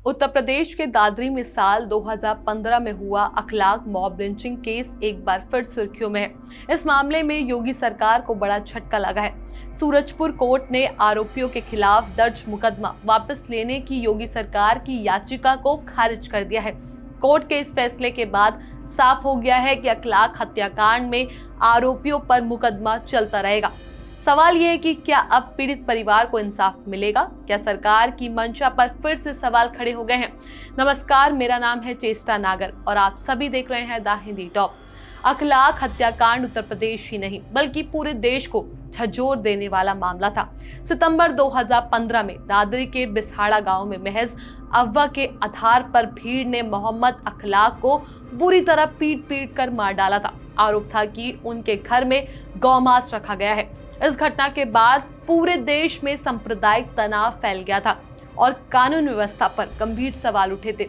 उत्तर प्रदेश के दादरी में साल 2015 में हुआ अखलाक मॉब लिंचिंग केस एक बार फिर सुर्खियों में है। इस मामले में योगी सरकार को बड़ा झटका लगा है। सूरजपुर कोर्ट ने आरोपियों के खिलाफ दर्ज मुकदमा वापस लेने की योगी सरकार की याचिका को खारिज कर दिया है। कोर्ट के इस फैसले के बाद साफ हो गया है कि अखलाक हत्याकांड में आरोपियों पर मुकदमा चलता रहेगा। सवाल यह है कि क्या अब पीड़ित परिवार को इंसाफ मिलेगा? क्या सरकार की मंशा पर फिर से सवाल खड़े हो गए हैं? नमस्कार, मेरा नाम है चेष्टा नागर और आप सभी देख रहे हैं द हिंदी टॉप। अखलाक हत्याकांड उत्तर प्रदेश ही नहीं बल्कि पूरे देश को झंझोर देने वाला मामला था। सितंबर 2015 में दादरी के बिसहाड़ा गांव में महज अफवाह के आधार पर भीड़ ने मोहम्मद अखलाक को बुरी तरह पीट कर मार डाला था। आरोप था कि उनके घर में गौमांस रखा गया है। इस घटना के बाद पूरे देश में सांप्रदायिक तनाव फैल गया था और कानून व्यवस्था पर गंभीर सवाल उठे थे।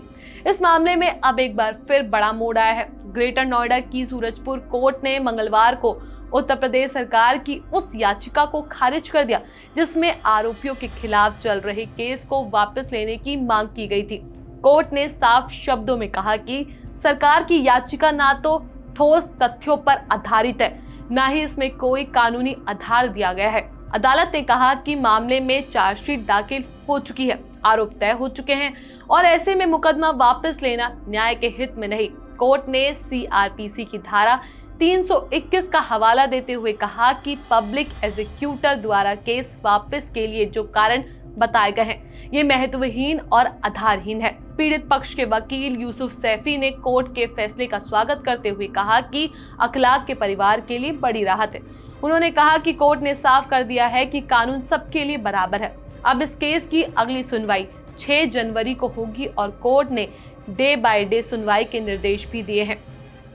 इस मामले में अब एक बार फिर बड़ा मोड़ आया है। ग्रेटर नोएडा की सूरजपुर कोर्ट ने मंगलवार को उत्तर प्रदेश सरकार की उस याचिका को खारिज कर दिया जिसमें आरोपियों के खिलाफ चल रहे केस को वापस लेने की मांग की गई थी। कोर्ट ने साफ शब्दों में कहा कि सरकार की याचिका ना तो ठोस तथ्यों पर आधारित है, ना ही इसमें कोई कानूनी आधार दिया गया है। अदालत ने कहा कि मामले में चार्जशीट दाखिल हो चुकी है, आरोप तय हो चुके हैं और ऐसे में मुकदमा वापस लेना न्याय के हित में नहीं। कोर्ट ने सीआरपीसी की धारा 321 का हवाला देते हुए कहा कि पब्लिक एग्जीक्यूटर द्वारा केस वापस के लिए जो कारण बताए गए हैं ये महत्वहीन और आधारहीन है। पीड़ित पक्ष के वकील यूसुफ सैफी ने कोर्ट के फैसले का स्वागत करते हुए कहा कि अखलाक के परिवार के लिए बड़ी राहत है। उन्होंने कहा कि कोर्ट ने साफ कर दिया है कि कानून सबके लिए बराबर है। अब इस केस की अगली सुनवाई 6 जनवरी को होगी और कोर्ट ने डे बाय डे सुनवाई के निर्देश भी दिए हैं।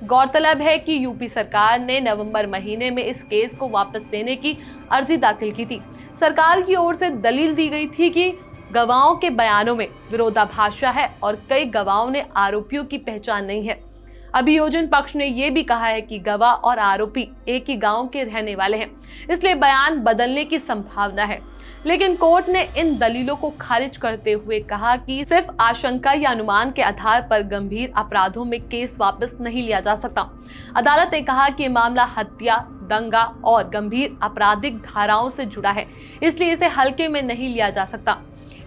गौरतलब है कि यूपी सरकार ने नवंबर महीने में इस केस को वापस लेने की अर्जी दाखिल की थी। सरकार की ओर से दलील दी गई थी कि गवाहों के बयानों में विरोधाभास है और कई गवाहों ने आरोपियों की पहचान नहीं है। अभियोजन पक्ष ने यह भी कहा है कि गवाह और आरोपी एक ही गांव के रहने वाले हैं, इसलिए बयान बदलने की संभावना है। लेकिन कोर्ट ने इन दलीलों को खारिज करते हुए कहा कि सिर्फ आशंका या अनुमान के आधार पर गंभीर अपराधों में केस वापस नहीं लिया जा सकता। अदालत ने कहा कि मामला हत्या, दंगा और गंभीर आपराधिक धाराओं से जुड़ा है, इसलिए इसे हल्के में नहीं लिया जा सकता।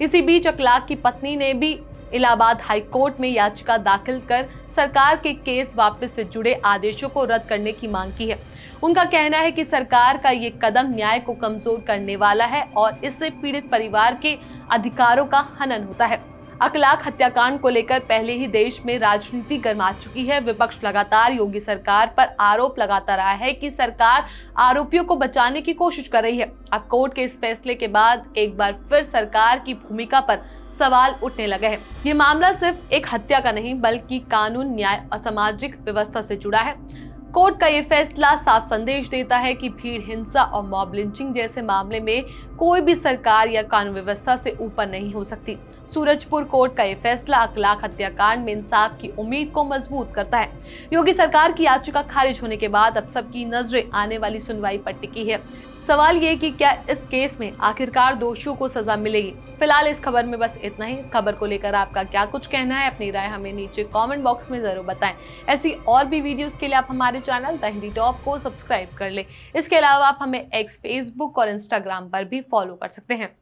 इसी बीच अखलाक की पत्नी ने भी इलाहाबाद हाई कोर्ट में याचिका दाखिल कर सरकार के केस वापस से जुड़े आदेशों को रद्द करने की मांग की है। उनका कहना है कि सरकार का ये कदम न्याय को कमजोर करने वाला है और इससे पीड़ित परिवार के अधिकारों का हनन होता है। अखलाक हत्याकांड को लेकर पहले ही देश में राजनीति गर्मा चुकी है। विपक्ष लगातार योगी सरकार पर आरोप लगाता रहा है कि सरकार आरोपियों को बचाने की कोशिश कर रही है। अब कोर्ट के इस फैसले के बाद एक बार फिर सरकार की भूमिका पर सवाल उठने लगे हैं। ये मामला सिर्फ एक हत्या का नहीं बल्कि कानून, न्याय और सामाजिक व्यवस्था से जुड़ा है। कोर्ट का ये फैसला साफ संदेश देता है कि भीड़ हिंसा और मॉब लिंचिंग जैसे मामले में कोई भी सरकार या कानून व्यवस्था से ऊपर नहीं हो सकती। सूरजपुर कोर्ट का ये फैसला अखलाक हत्याकांड में इंसाफ की उम्मीद को मजबूत करता है। योगी सरकार की याचिका खारिज होने के बाद अब सबकी नजरें आने वाली सुनवाई पर टिकी है। सवाल ये कि क्या इस केस में आखिरकार दोषियों को सजा मिलेगी? फिलहाल इस खबर में बस इतना ही। इस खबर को लेकर आपका क्या कुछ कहना है? अपनी राय हमें नीचे कमेंट बॉक्स में जरूर बताएं। ऐसी और भी वीडियोस के लिए आप हमारे चैनल द हिंदी टॉप को सब्सक्राइब कर लें। इसके अलावा आप हमें एक्स, फेसबुक और इंस्टाग्राम पर भी फॉलो कर सकते हैं।